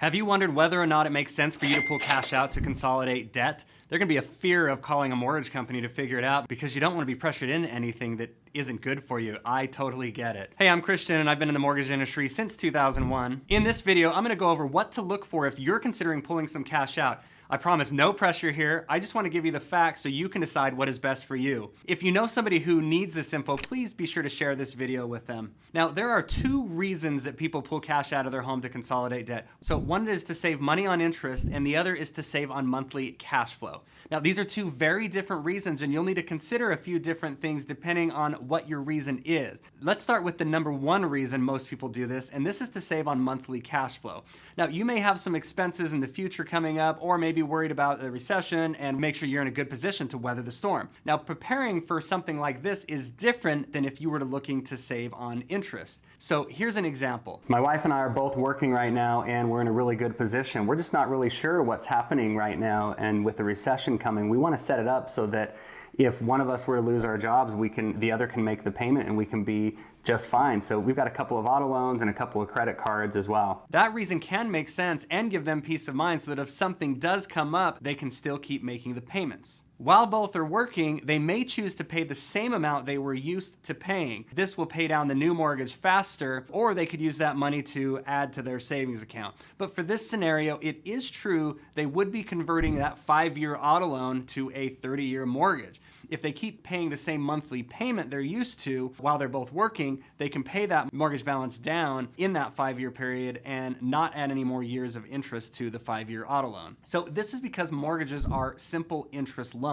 Have you wondered whether or not it makes sense for you to pull cash out to consolidate debt? There can be a fear of calling a mortgage company to figure it out because you don't want to be pressured into anything that isn't good for you. I totally get it. Hey, I'm Christian and I've been in the mortgage industry since 2001. In this video, I'm going to go over what to look for if you're considering pulling some cash out. I promise no pressure here. I just want to give you the facts so you can decide what is best for you. If you know somebody who needs this info, please be sure to share this video with them. Now, there are two reasons that people pull cash out of their home to consolidate debt. So one is to save money on interest and the other is to save on monthly cash flow. Now, these are two very different reasons and you'll need to consider a few different things depending on what your reason is. Let's start with the number one reason most people do this, and this is to save on monthly cash flow. Now, you may have some expenses in the future coming up or maybe worried about the recession and make sure you're in a good position to weather the storm. Now, preparing for something like this is different than if you were looking to save on interest. So here's an example. My wife and I are both working right now and we're in a really good position. We're just not really sure what's happening right now, and with the recession coming, we want to set it up so that if one of us were to lose our jobs, the other can make the payment and we can be just fine. So we've got a couple of auto loans and a couple of credit cards as well. That reason can make sense and give them peace of mind so that if something does come up, they can still keep making the payments. While both are working, they may choose to pay the same amount they were used to paying. This will pay down the new mortgage faster, or they could use that money to add to their savings account. But for this scenario, it is true they would be converting that 5-year auto loan to a 30-year mortgage. If they keep paying the same monthly payment they're used to while they're both working, they can pay that mortgage balance down in that 5-year period and not add any more years of interest to the 5-year auto loan. So this is because mortgages are simple interest loans,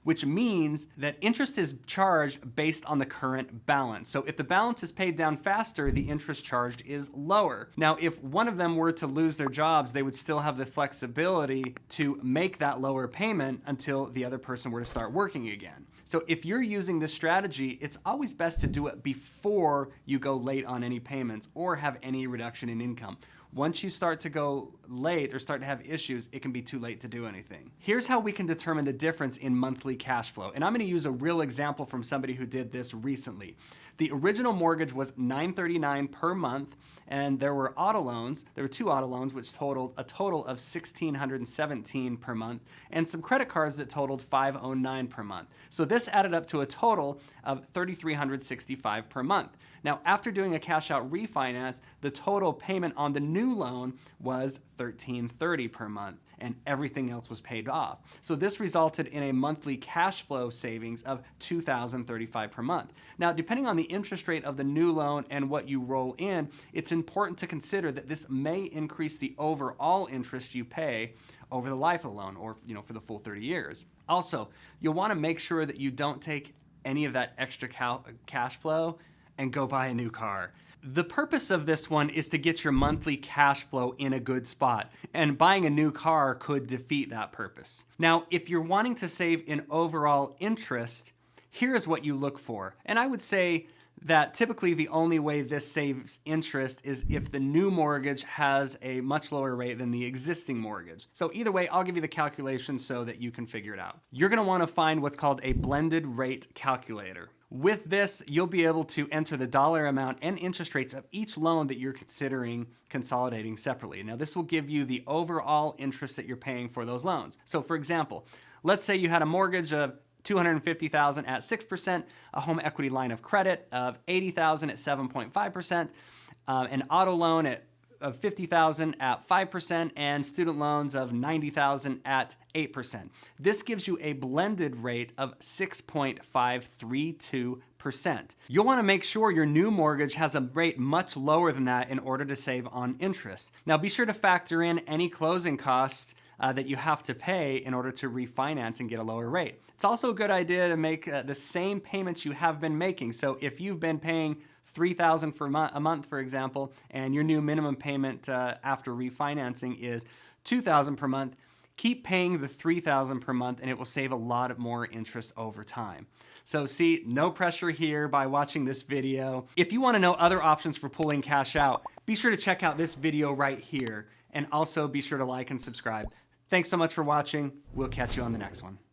which means that interest is charged based on the current balance. So if the balance is paid down faster, the interest charged is lower. Now, if one of them were to lose their jobs, they would still have the flexibility to make that lower payment until the other person were to start working again. So if you're using this strategy, it's always best to do it before you go late on any payments or have any reduction in income. Once you start to go late or start to have issues, it can be too late to do anything. Here's how we can determine the difference in monthly cash flow. And I'm going to use a real example from somebody who did this recently. The original mortgage was $939 per month, and there were auto loans. There were 2 auto loans, which totaled a total of $1,617 per month, and some credit cards that totaled $509 per month. So this added up to a total of $3,365 per month. Now, after doing a cash out refinance, the total payment on the new loan was $1,330 per month, and everything else was paid off. So this resulted in a monthly cash flow savings of $2,035 per month. Now, depending on the interest rate of the new loan and what you roll in, it's important to consider that this may increase the overall interest you pay over the life of the loan, or for the full 30 years. Also, you'll want to make sure that you don't take any of that extra cash flow and go buy a new car. The purpose of this one is to get your monthly cash flow in a good spot, and buying a new car could defeat that purpose. Now, if you're wanting to save in overall interest, here's what you look for. And I would say that typically the only way this saves interest is if the new mortgage has a much lower rate than the existing mortgage. So either way, I'll give you the calculation so that you can figure it out. You're gonna wanna find what's called a blended rate calculator. With this, you'll be able to enter the dollar amount and interest rates of each loan that you're considering consolidating separately. Now, this will give you the overall interest that you're paying for those loans. So for example, let's say you had a mortgage of $250,000 at 6%, a home equity line of credit of $80,000 at 7.5%, an auto loan of $50,000 at 5%, and student loans of $90,000 at 8%. This gives you a blended rate of 6.532%. You'll want to make sure your new mortgage has a rate much lower than that in order to save on interest. Now, be sure to factor in any closing costs that you have to pay in order to refinance and get a lower rate. It's also a good idea to make the same payments you have been making. So if you've been paying $3,000 for a month, for example, and your new minimum payment after refinancing is $2,000 per month, keep paying the $3,000 per month and it will save a lot more interest over time. So see, no pressure here by watching this video. If you want to know other options for pulling cash out, be sure to check out this video right here, and also be sure to like and subscribe. Thanks so much for watching. We'll catch you on the next one.